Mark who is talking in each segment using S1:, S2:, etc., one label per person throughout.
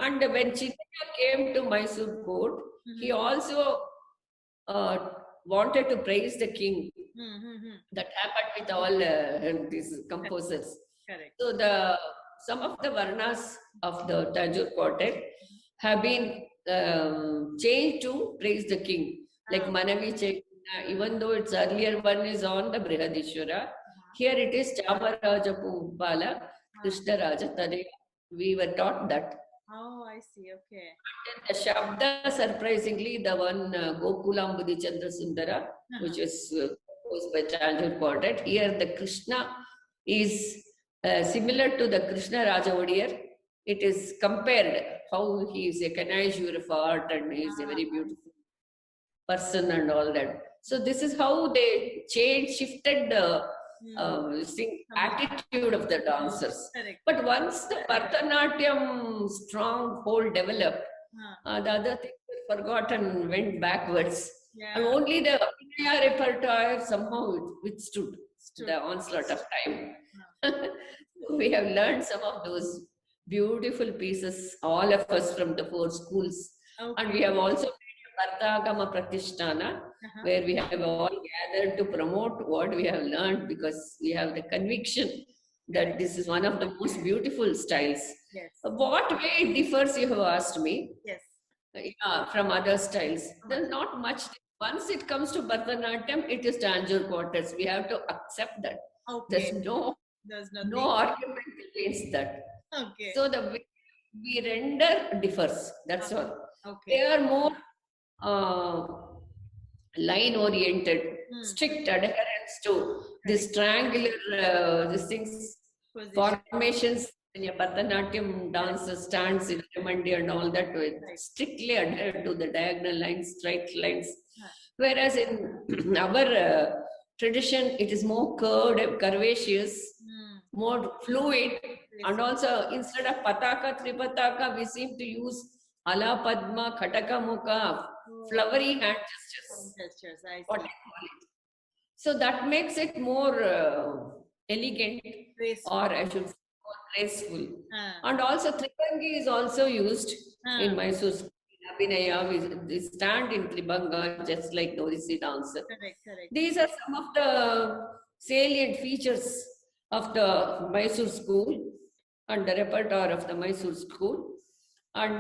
S1: And when Chinnaya came to Mysore court, he also wanted to praise the king. That happened with all these composers.
S2: Correct.
S1: So some of the varnas of the Tanjore quartet have been changed to praise the king. Like Manavi Chaitanya, even though its earlier one is on the Brihadishwara, here it is Chamaraja Pubala, Krishna Raja Tadaya. We were taught that.
S2: Oh, I see. Okay.
S1: And the Shabda, surprisingly, the one Gokulambudi Chandra Sundara, which is composed by Tanjore quartet. Here the Krishna is similar to the Krishna Raja Odiyar. It is compared how he is a connoisseur of art and he is a very beautiful person and all that. So this is how they shifted the attitude of the dancers.
S2: Correct.
S1: But once the Bharatanatyam stronghold developed, the other things were forgotten, went backwards. And only the Abhinaya repertoire somehow withstood the onslaught of time. We have learned some of those beautiful pieces, all of us from the 4 schools. And we have also made a Vartagama Pratishtana, where we have all gathered to promote what we have learned, because we have the conviction that this is one of the most beautiful styles.
S2: Yes.
S1: What way it differs, you have asked me.
S2: Yes.
S1: From other styles. There's not much. Once it comes to Bharatanatyam, it is Tanjore quartets. We have to accept that.
S2: Okay.
S1: There's no argument against that.
S2: Okay.
S1: So the way we render differs. That's all.
S2: Okay.
S1: They are more line-oriented, strict adherence to this triangular, these things, formations. When a Bharatanatyam dancer stands in Remandi and all that, strictly adhere to the diagonal lines, straight lines. Whereas in our tradition, it is more curved, curvaceous, more fluid, and also instead of pataka, tripataka, we seem to use ala padma, khataka mukha, flowery hand gestures. What I call it. So that makes it more elegant, or I should say more graceful. And also Tribangi is also used in Mysore. Abhinaya, we stand in Tribanga just like Odissi dancer.
S2: Correct.
S1: These are some of the salient features of the Mysore school and the repertoire of the Mysore school. And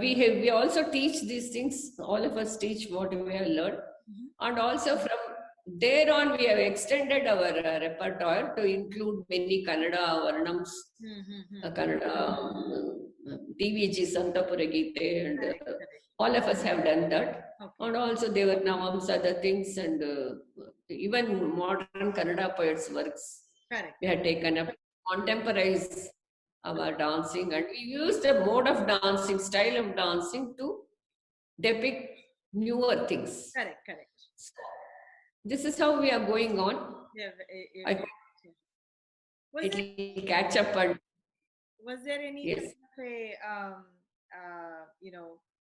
S1: we also teach these things. All of us teach what we have learned. And also from there on, we have extended our repertoire to include many Kannada Varnams, Kannada DVG, Santapura Gite, and all of us have done that. And also there were Navams, other things, and even modern Kannada poets' works. We had taken up, contemporize our dancing, and we used a mode of dancing, style of dancing to depict newer things.
S2: Correct.
S1: So, this is how we are going on. I hope it will catch up. And
S2: was there any kind of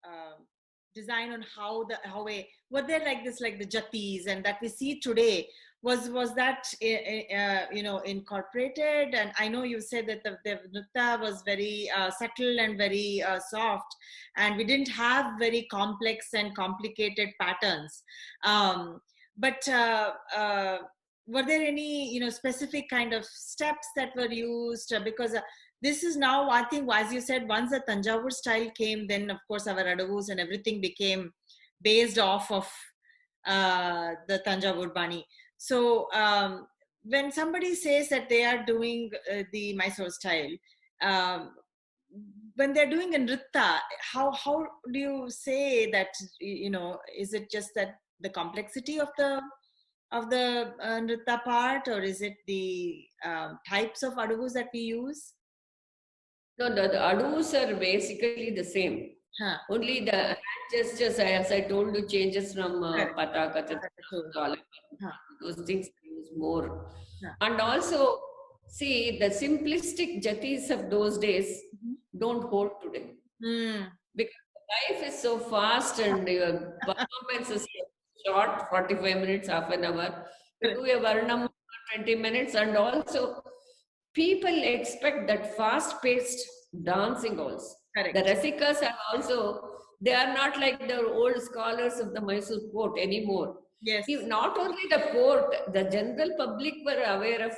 S2: a design on how were there like this, like the jatis and that we see today? Was that incorporated? And I know you said that the nritta was very subtle and very soft, and we didn't have very complex and complicated patterns. But were there any specific kind of steps that were used? Because this is now, I think, as you said, once the Tanjavur style came, then of course our adavus and everything became based off of the Tanjavur Bani. So when somebody says that they are doing the Mysore style, when they're doing a nritta, how do you say that, is it just that the complexity of the nritta part, or is it the types of adavus that we use?
S1: No, the adavus are basically the same. Only the hand gestures, as I told you, changes from pataka to ala. Those things use more. And also, see, the simplistic jatis of those days don't hold today. Because life is so fast and your performance is short, 45 minutes, half an hour. You do a varnam for 20 minutes, and also people expect that fast-paced dancing also.
S2: Correct.
S1: The Rasikas are also, they are not like the old scholars of the Mysuru court anymore.
S2: Yes.
S1: Not only the court, the general public were aware of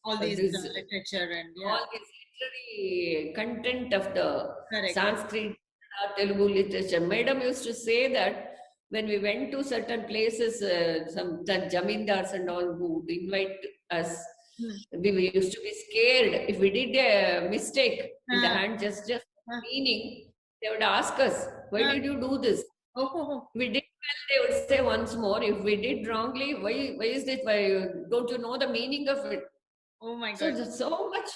S2: all these
S1: this,
S2: literature and
S1: all this literary content of the
S2: Correct.
S1: Sanskrit, Telugu literature. Madam used to say that when we went to certain places, some jamindars and all who invite us, we used to be scared. If we did a mistake in the hand gesture meaning, they would ask us, why did you do this? We did well, they would say once more. If we did wrongly, why is it? Why don't you know the meaning of it?
S2: Oh my God.
S1: So there's so much.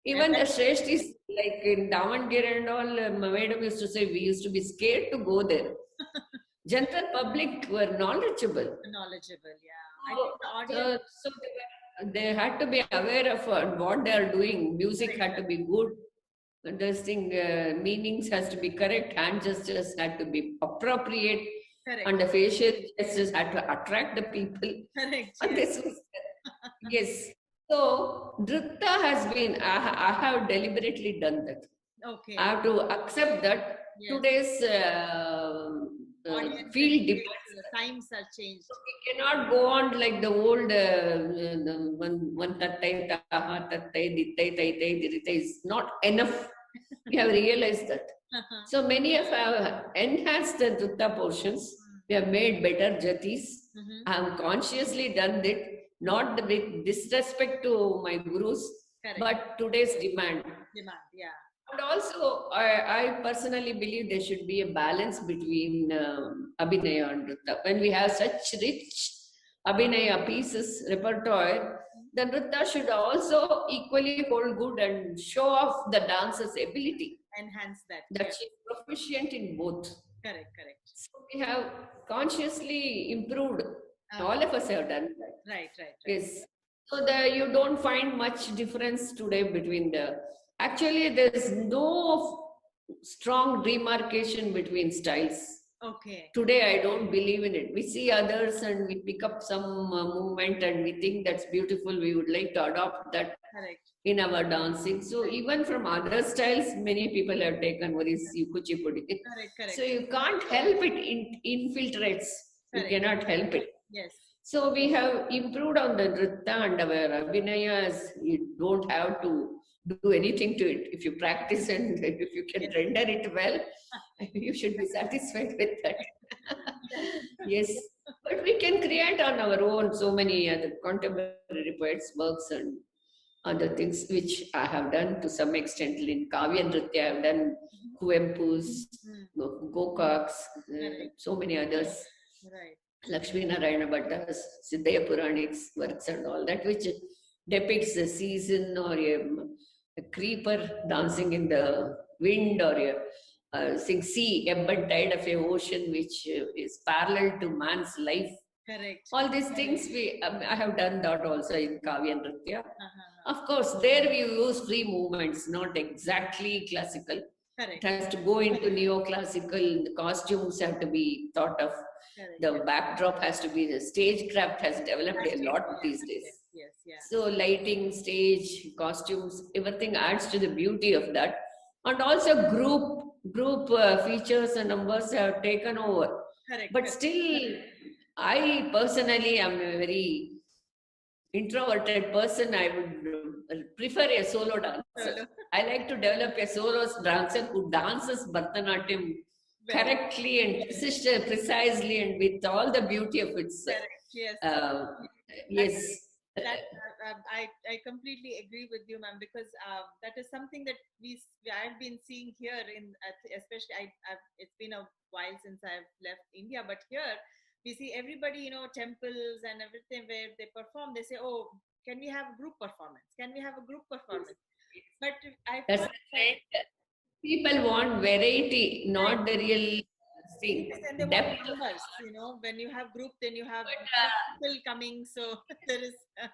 S1: Even the Shreshtis, like in Davangere and all, Madam used to say, we used to be scared to go there. General public were knowledgeable.
S2: Knowledgeable, yeah. I think the audience...
S1: So they had to be aware of what they are doing. Music had to be good. Understanding meanings has to be correct. Hand gestures had to be appropriate. Correct. And the facial gestures had to attract the people. Correct. And yes. This was, yes. So Nritta has been, I have deliberately done that. Okay. I have to accept that today's field demands.
S2: Times have changed.
S1: So we cannot go on like the old one tattai taha tattai dittai taitai diritai is not enough. We have realized that. So many of our enhanced the Nritta portions. We have made better jatis. I have consciously done it. Not with disrespect to my gurus, correct, but today's demand.
S2: Yeah.
S1: And also, I personally believe there should be a balance between Abhinaya and Nritta. When we have such rich Abhinaya pieces, repertoire, the Nritta should also equally hold good and show off the dancer's ability.
S2: Enhance that.
S1: That she's proficient in both.
S2: Correct.
S1: So we have consciously improved. All of us have done that.
S2: Right.
S1: Yes. So you don't find much difference today between the... Actually, there's no strong demarcation between styles.
S2: Okay.
S1: Today, I don't believe in it. We see others and we pick up some movement and we think that's beautiful. We would like to adopt that. Correct. In our dancing. So even from other styles, many people have taken what is Kuchipudi.
S2: Correct.
S1: So you can't help it, infiltrates. Correct. You cannot help it.
S2: Yes.
S1: So we have improved on the Nritta and our Abhinayas. You don't have to do anything to it. If you practice and if you can render it well, you should be satisfied with that. Yes. But we can create on our own so many other contemporary poets' works and other things, which I have done to some extent. In Kavya Nritya, I have done Kuvempu's, Gokaks, so many others.
S2: Right.
S1: Lakshmi Narayana Bhatta's Siddhaya Puranics works and all that, which depicts a season or a creeper dancing in the wind, or a sea, ebb and tide of an ocean, which is parallel to man's life.
S2: Correct.
S1: All these things I have done that also in Kavya Nritya. Of course, there we use free movements, not exactly classical. Correct. It has to go into neoclassical. The costumes have to be thought of. Correct. The backdrop has to be, the stagecraft has developed a lot these days.
S2: Yes.
S1: So lighting, stage, costumes, everything adds to the beauty of that. And also group features and numbers have taken over.
S2: Correct.
S1: But still, I personally am a very introverted person. I would prefer a solo dancer. I like to develop a solo dancer who dances Bharatanatyam correctly and precisely and with all the beauty of its.
S2: Correct. Yes.
S1: Yes.
S2: I completely agree with you, ma'am, because that is something that I've been seeing here especially it's been a while since I've left India, but here we see everybody, temples and everything where they perform, they say, oh, can we have a group performance? Can we have a group performance? But
S1: that's right. People want variety, not the real thing.
S2: And they want numbers, when you have group, then you have people coming. So there is a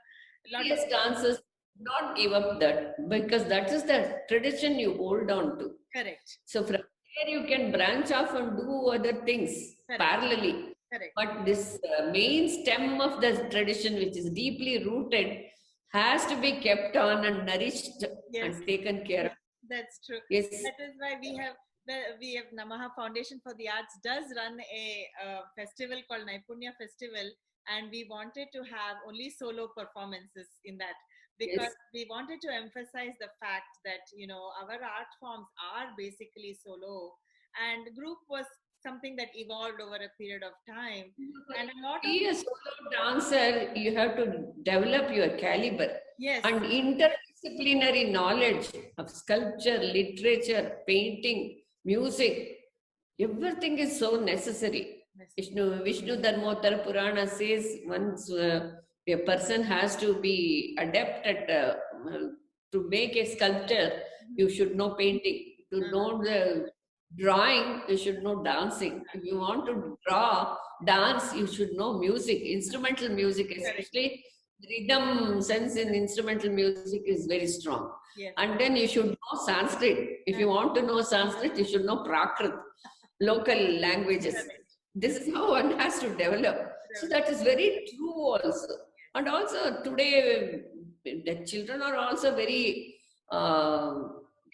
S2: lot of
S1: dancers. Not give up that, because that is the tradition you hold on to.
S2: Correct.
S1: So from there you can branch off and do other things. Correct. Parallelly.
S2: Correct.
S1: But this main stem of the tradition, which is deeply rooted, has to be kept on and nourished. Yes. And taken care of.
S2: That's true.
S1: Yes.
S2: That is why we have Namaha Foundation for the Arts does run a festival called Naipunya Festival, and we wanted to have only solo performances in that, because
S1: Yes.
S2: we wanted to emphasize the fact that our art forms are basically solo, and group was something that evolved over a period of time, and a lot of
S1: Be a solo dancer, you have to develop your caliber
S2: yes,
S1: and interdisciplinary knowledge of sculpture, literature, painting, music. Everything is so necessary.
S2: yes,
S1: Vishnu Dharmottara Purana says once a person has to be adept at to make a sculpture, you should know painting. To know the drawing, you should know dancing. If you want to draw, dance, you should know music, instrumental music, especially rhythm sense in instrumental music is very strong.
S2: yes,
S1: And then you should know Sanskrit. If you want to know Sanskrit, you should know Prakrit, local languages. This is how one has to develop. So that is very true also. And also today, the children are also very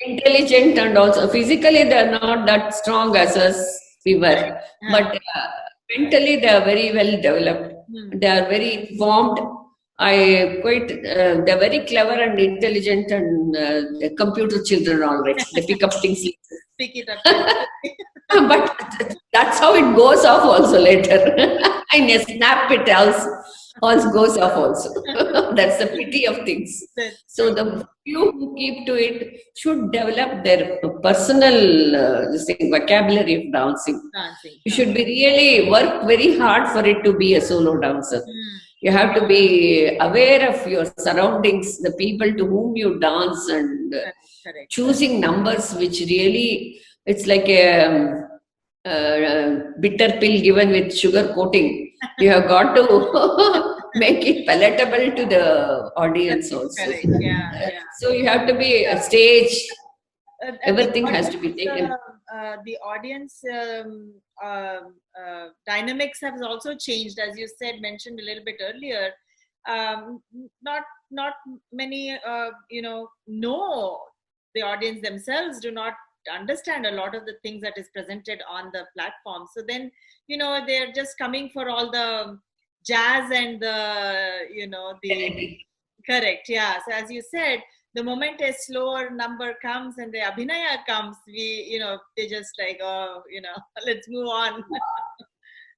S1: intelligent, and also physically they are not that strong as us we were. But mentally they are very well developed. They are very informed. They're very clever and intelligent, and the computer children, all right. They pick up things.
S2: pick it up.
S1: But that's how it goes off also later. In a snap, it also goes off also. That's the pity of things. So the few who keep to it should develop their personal vocabulary of dancing. You should be really work very hard for it to be a solo dancer. You have to be aware of your surroundings, the people to whom you dance, and choosing numbers which really, it's like a bitter pill given with sugar coating. You have got to make it palatable to the audience also. So you have to be a stage. Everything has to be taken.
S2: The audience dynamics have also changed, as you mentioned a little bit earlier. Not many know, the audience themselves do not understand a lot of the things that is presented on the platform. So then they're just coming for all the jazz and the correct, yeah. So as you said, the moment a slower number comes and the abhinaya comes, they just like, oh, let's move on.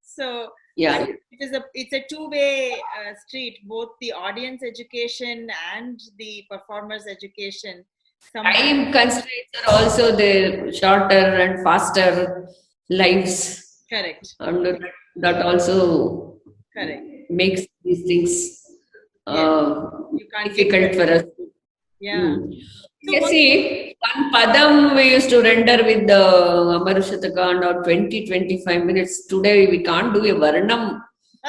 S2: So
S1: yeah,
S2: it's a two-way street, both the audience education and the performers education.
S1: Time constraints are also the shorter and faster lives.
S2: Correct.
S1: And that also makes these things difficult for us.
S2: Yeah.
S1: You see, one padam we used to render with the Amarushataka and 20-25 minutes. Today we can't do a varnam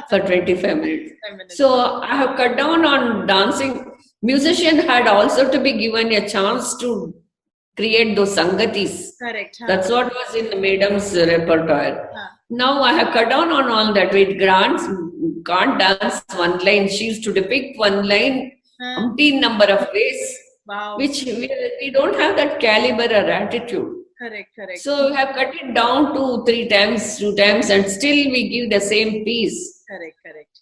S1: for 25 minutes. So I have cut down on dancing. Musician had also to be given a chance to create those sangatis.
S2: Correct.
S1: That's what was in the madam's repertoire. Now I have cut down on all that. With grants, can't dance one line. She used to depict one line, umpteen number of ways.
S2: Wow.
S1: Which we don't have that caliber or attitude.
S2: Correct.
S1: So we have cut it down to 3 times, 2 times, and still we give the same piece.
S2: Correct.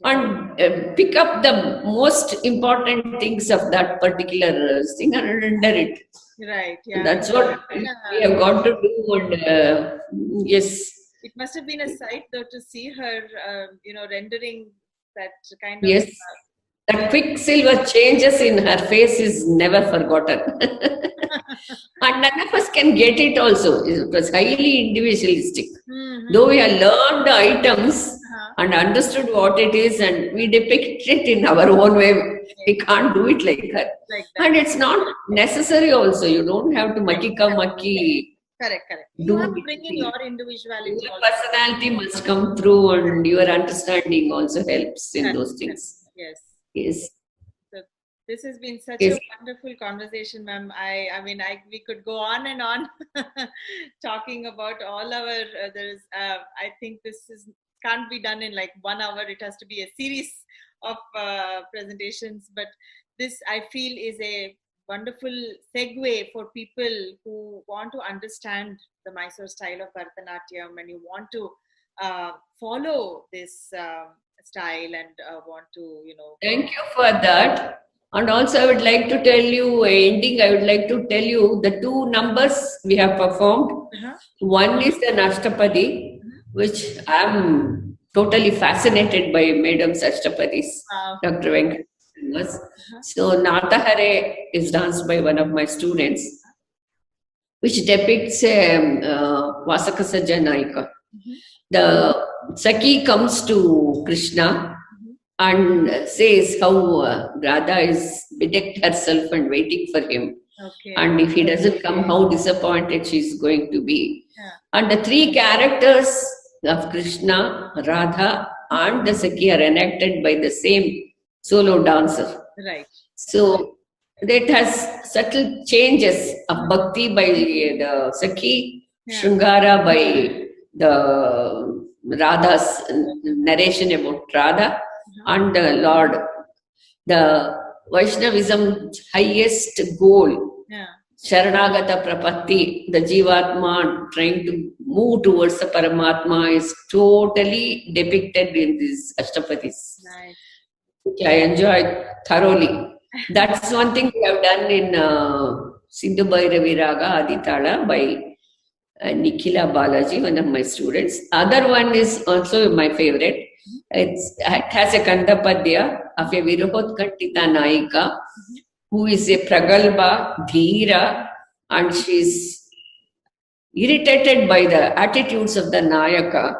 S1: And pick up the most important things of that particular thing and render it.
S2: Right. Yeah.
S1: That's what we have got to do. And yes.
S2: It must have been a sight, though, to see her, rendering that kind of.
S1: Yes. That quicksilver changes in her face is never forgotten. And none of us can get it also. It was highly individualistic. Though we have learned the items and understood what it is, and we depict it in our own way, we can't do it like her. And it's not necessary also. You don't have to maki.
S2: Correct. You have to bring in your individuality.
S1: Your personality must come through, and your understanding also helps in those things. Yes.
S2: So this has been such a wonderful conversation, ma'am. We could go on and on talking about all our I think this can't be done in like 1 hour. It has to be a series of presentations. But this, I feel, is a wonderful segue for people who want to understand the Mysore style of Bharatanatyam, and you want to follow this style and want to,
S1: Thank you for that. And also, I would like to tell you, ending, I would like to tell you the two numbers we have performed. One is the Nashtapadi, which I'm totally fascinated by Madam's Ashtapadis, Dr. Venkat. So, Natahare is danced by one of my students, which depicts Vasaka Sajja. The Saki comes to Krishna and says how Radha is bedecked herself and waiting for him. And if he doesn't come, how disappointed she's going to be. And the three characters of Krishna, Radha, and the Saki are enacted by the same solo dancer.
S2: Right.
S1: So that has subtle changes of bhakti by the Saki, Shringara by the Radha's narration about Radha, and the Lord. The Vaishnavism highest goal, Sharanagata Prapatti, the Jivatma trying to move towards the Paramatma, is totally depicted in these Ashtapadis, which I enjoy thoroughly. That's one thing we have done in Sindhu Bhairavi Raga Aditala by Nikhila Balaji, one of my students. Other one is also my favorite. It has a Kandapadya of a Viruhotkantita Naika, who is a Pragalba, Dhira, and she's irritated by the attitudes of the Nayaka.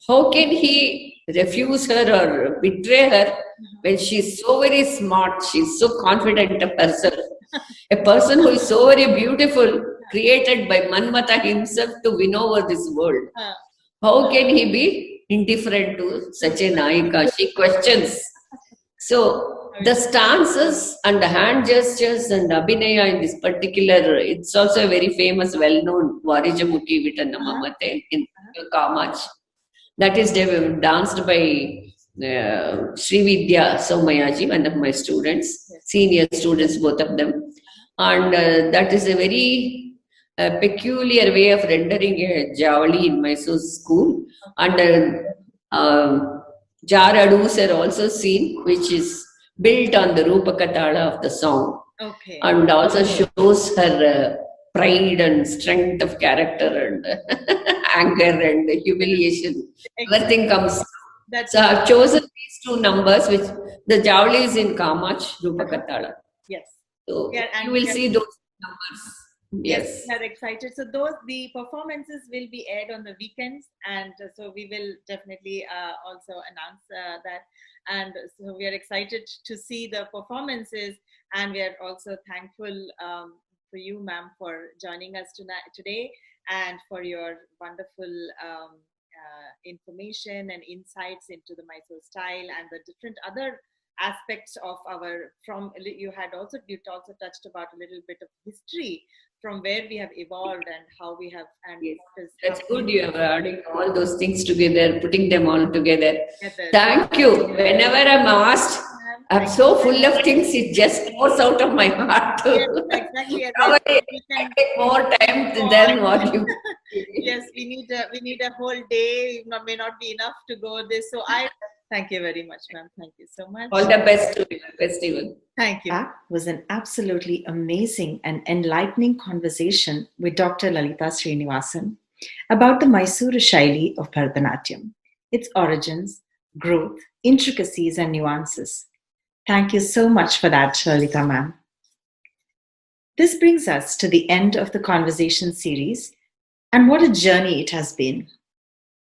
S1: How can he refuse her or betray her when she's so very smart, she's so confident of herself? A person who is so very beautiful, created by Manmata himself to win over this world. How can he be indifferent to such a Naika? She questions. So the stances and the hand gestures and Abhinaya in this particular, it's also a very famous, well-known Varijamuti Vitannamamate in Kamach. That is danced by Sri Vidya Somayaji, one of my students, senior students, both of them. And that is a very peculiar way of rendering a Javali in Mysore school. And Jaradus are also seen, which is built on the Rupakatala of the song. And also shows her pride and strength of character and anger and humiliation. Everything comes. So I've chosen these two numbers, which the Javali is in Kamach, Rupakatala.
S2: Yes.
S1: So you will see those numbers. Yes.
S2: We are excited. So the performances will be aired on the weekends, and so we will definitely also announce that. And so we are excited to see the performances, and we are also thankful for you, ma'am, for joining us today, and for your wonderful information and insights into the Mysore style and the different other aspects of you also touched about a little bit of history from where we have evolved and how we have, and
S1: yes, that's good. You are adding all those things together, putting them all together. Thank you. Whenever I'm asked, I'm so full of things, it just pours out of my heart.
S2: Yes, exactly.
S1: I take more time than what you.
S2: Yes, we need a whole day. May not be enough to go this. So I thank you very much, ma'am. Thank you so much.
S1: All the best to the festival.
S2: Thank you.
S3: That was an absolutely amazing and enlightening conversation with Dr. Lalita Srinivasan about the Mysuru Shayli of Bharatanatyam, its origins, growth, intricacies, and nuances. Thank you so much for that, Lalita ma'am. This brings us to the end of the conversation series, and what a journey it has been.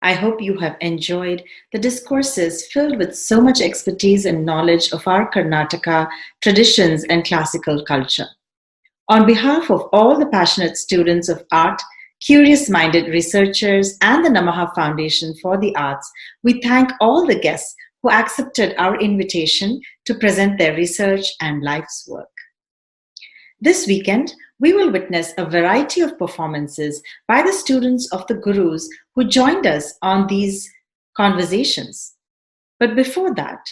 S3: I hope you have enjoyed the discourses filled with so much expertise and knowledge of our Karnataka traditions and classical culture. On behalf of all the passionate students of art, curious-minded researchers, and the Namaha Foundation for the Arts, we thank all the guests who accepted our invitation to present their research and life's work. This weekend, we will witness a variety of performances by the students of the gurus who joined us on these conversations. But before that,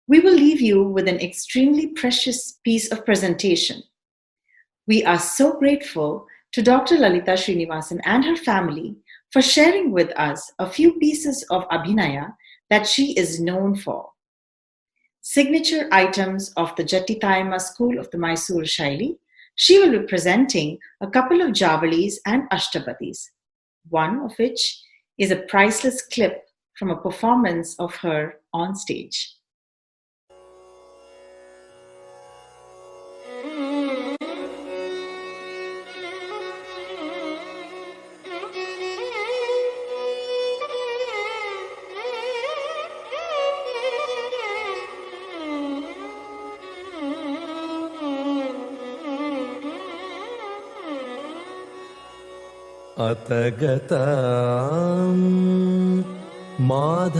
S3: we will leave you with an extremely precious piece of presentation. We are so grateful to Dr. Lalita Srinivasan and her family for sharing with us a few pieces of Abhinaya that she is known for. Signature items of the Jattitayama school of the Mysuru Shayli, she will be presenting a couple of Javalis and Ashtapatis, one of which is a priceless clip from a performance of her on stage.
S4: अतगतां माधवमन्तरेण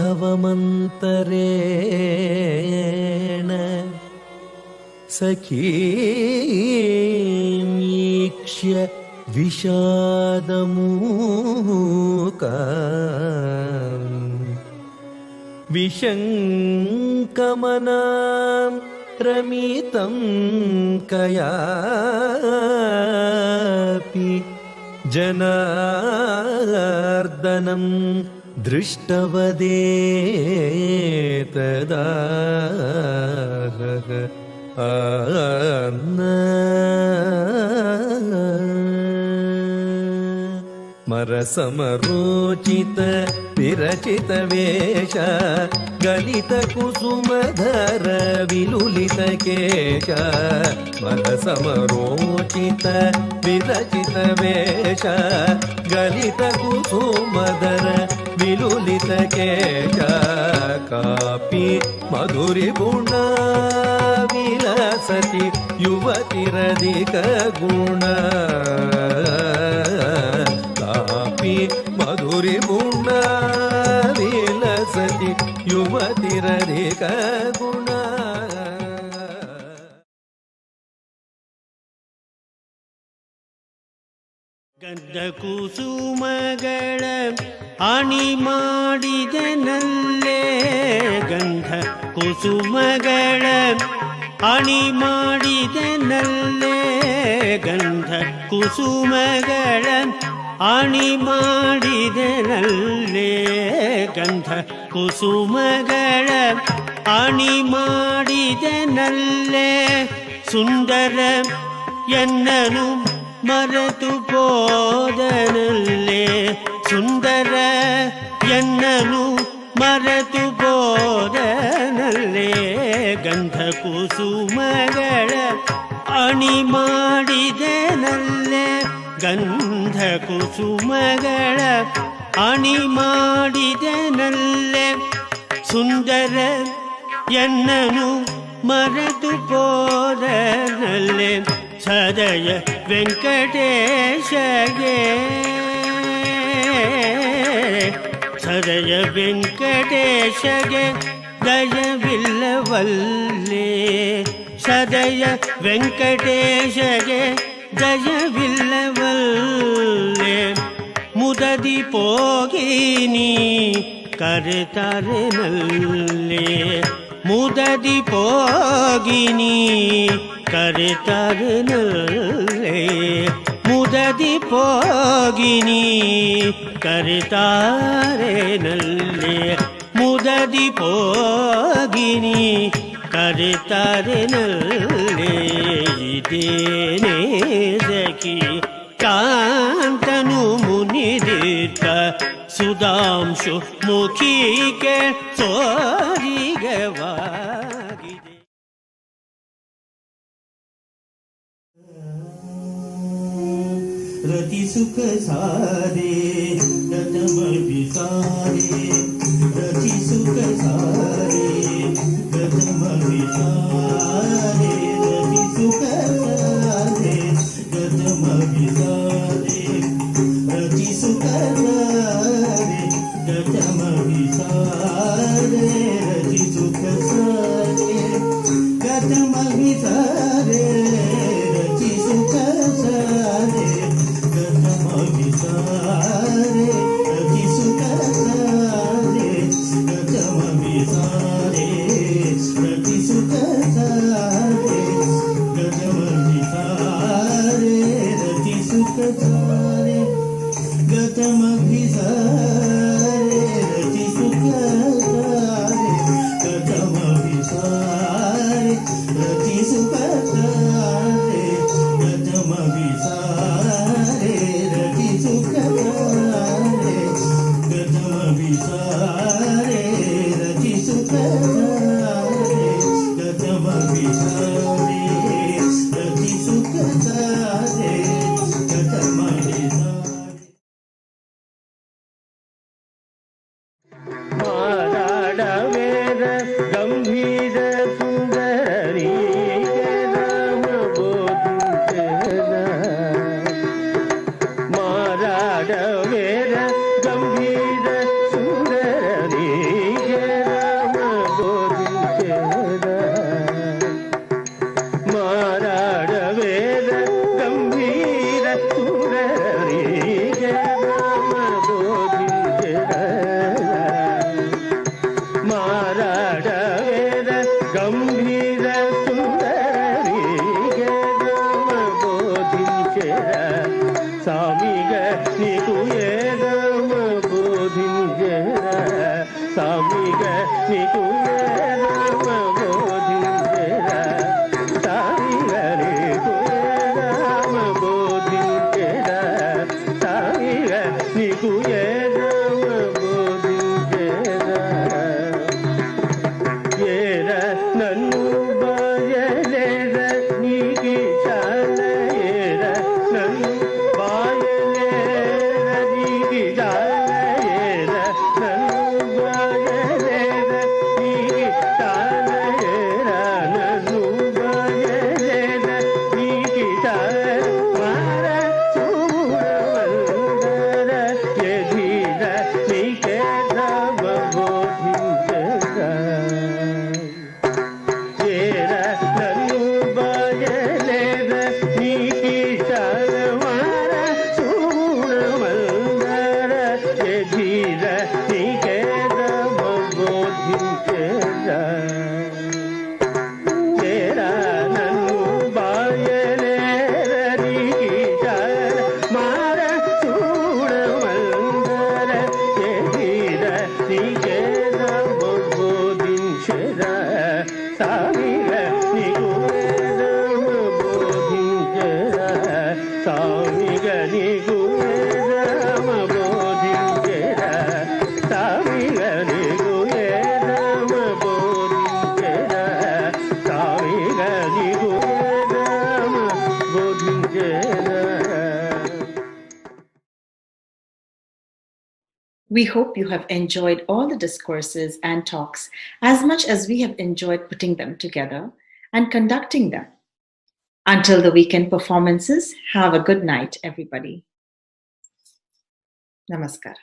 S4: सखीमीक्ष्य विषादमूकाम् विशङ्कमनां रमितं कयापि जनार्दनं दृष्टवदेतदा मरसमरोचित विरचित वेश गलित कुसुमधर विलुलित केश मरसमरोचित विरचित वेश गलित कुसुमधर विलुलित केश कापि मधुरिगुण विलसति युवतिरधिक गुण मधुरिगुण विलसति युवतिरधिक गुण
S5: ಗಂಧ ಕುಸುಮಗಳ ಅಣಿ ಮಾಡಿದನಲ್ಲೇ ಗಂಧ ಕುಸುಮಗಳ ಅಣಿ ಮಾಡಿದನಲ್ಲೇ ಗಂಧ ಕುಸುಮಗಳ ಅಣಿ ಮಾಡಿದನಲ್ಲೇ ಗಂಧ ಕುಸುಮಗಳ ಅಣಿ ಮಾಡಿದನಲ್ಲೇ ಸುಂದರ ಎನ್ನನು ಮರೆತು ಹೋದನಲ್ಲೇ ಸುಂದರ ಎನ್ನನು ಮರೆತು ಹೋದನಲ್ಲೇ ಗಂಧ ಕುಸುಮಗಳ ಅಣಿ ಮಾಡಿದನಲ್ಲೇ ಗಂಧ ಕುಸುಮಗಳ ಅಣಿ ಮಾಡಿದನಲ್ಲೇ ಸುಂದರ ಎನ್ನನು ಮರೆತು ಹೋದನಲ್ಲೇ ಸದಯ ವೆಂಕಟೇಶಗೆ ಸದಯ ವೆಂಕಟೇಶಗೆ ದಯವಿಲ್ಲವಲ್ಲೇ ಸದಯ ವೆಂಕಟೇಶಗೆ ದಯವಿಲ್ಲವಲ್ಲೇ ಮುದದಿ ಪೋಗಿನಿ ಕರೆತರನಲ್ಲೇ ಮುದದಿ ಪೋಗಿನಿ ಕರೆತರನಲ್ಲೇ ಮುದದಿ ಪೋಗಿನಿ ಕರೆತರನಲ್ಲೇ ಮುದದಿ ಪೋಗಿನಿ ಕರೆತರನಲ್ಲೇ ಇದೇನೇ ಸಖಿ ಕಾಂತನು ಮುನಿದಿತ್ತ ಸುಧಾಂಶು ಮುಖಿಗೆ ಸೋರಿಗವಾಗಿದೆ
S6: रति सुख सारे गजम विसारे रति सुख सारे गजम विसारे रति सुख सारे गजम विसारे रति सुख सारे गजम विसारे रति सुख सारे गजम विसारे रति सुख सारे विसारे रति सुख सारे गजम विसारे रति सुख सारे गजम विसारे
S5: ಮಾರಾಡವೇರ ಗಂಭೀರ ಸುಂದರಿಗೆ ರಾಮ ಬೋಧಿಸಿದ ಮಾರಾಡವೇರ ಗಂಭೀರ ಸುಂದರಿಗೆ ರಾಮ ಬೋಧಿಸಿದ ಮಾರಾಡವೇರ ಗಂಭೀರ ಸುಂದರಿಗೆ ರಾಮ ಬೋಧಿಸಿದ ಮಾರಾಡವೇದ ಗಂಭೀರ ಸುಂದರಿಗೆ ರಾಮ ಬೋಧಿಂಚರ ಸ್ವಾಮಿಗ ನೀನು ರಾಮ ಬೋಧಿಂಚರ ಸ್ವಾಮಿಗ ನೀನು ರಾಮ ಬೋಧಿಂಚರ ಸ್ವಾಮಿಗ ನೀನು ರಾಮ ಬೋಧಿಂಚರ ಸ್ವಾಮಿಗ ನೀನು ರಾಮ ಬೋಧಿಂಚರ ಏರ ನನ್ನು ಬಾಯಲೇರ ನೀಗಿ ಜಾಲ ಏರ ನನ್ನು ಬಾಯಲೇರ ನೀಗಿ ಜಾಲ ಏರ ನನ್ನು ಬಾಯಲೇರ ನೀಗಿ ಜಾಲ ಏರ ನನ್ನು ಬಾಯಲೇರ ನೀಗಿ ಜಾಲ ಮಾರ ಚೂರವಂದರ ಎಧೀರ ನೀಕೆ ರಾಮ ಬೋಧಿಂಚರ ಏರ ನನ್ನು ಬಾಯಲೇರ ನೀತಿ ಶಾಲವಾರ ಸೂರವಂದರ ಎಧೀರ ನೀಕೆ ರಾಮ ಬೋಧಿಂಚರ ಏರ ನನ್ನು ಬಾಯಲೇರ ನೀತಿ ಶಾಲ ಮಾರ ಸೂರವಂದರ ಎಧೀರ ನೀಕೆ ರಾಮ ಬೋಧಿಂಚರ ಸ್ವಾಮಿಗ ನೀನು ರಾಮ ಬೋಧಿಂಚರ ಸ್ವಾಮಿಗ ನೀನು ರಾಮ ಬೋಧಿಂಚರ ಸ್ವಾಮಿಗ ನೀನು ರಾಮ ಬೋಧಿಂಚರ ಸ್ವಾಮಿಗ ನೀನು Rama ಬೋಧಿಂಚರ.
S3: We hope you have enjoyed all the discourses and talks as much as we have enjoyed putting them together and conducting them. Until the weekend performances, have a good night, everybody. Namaskar.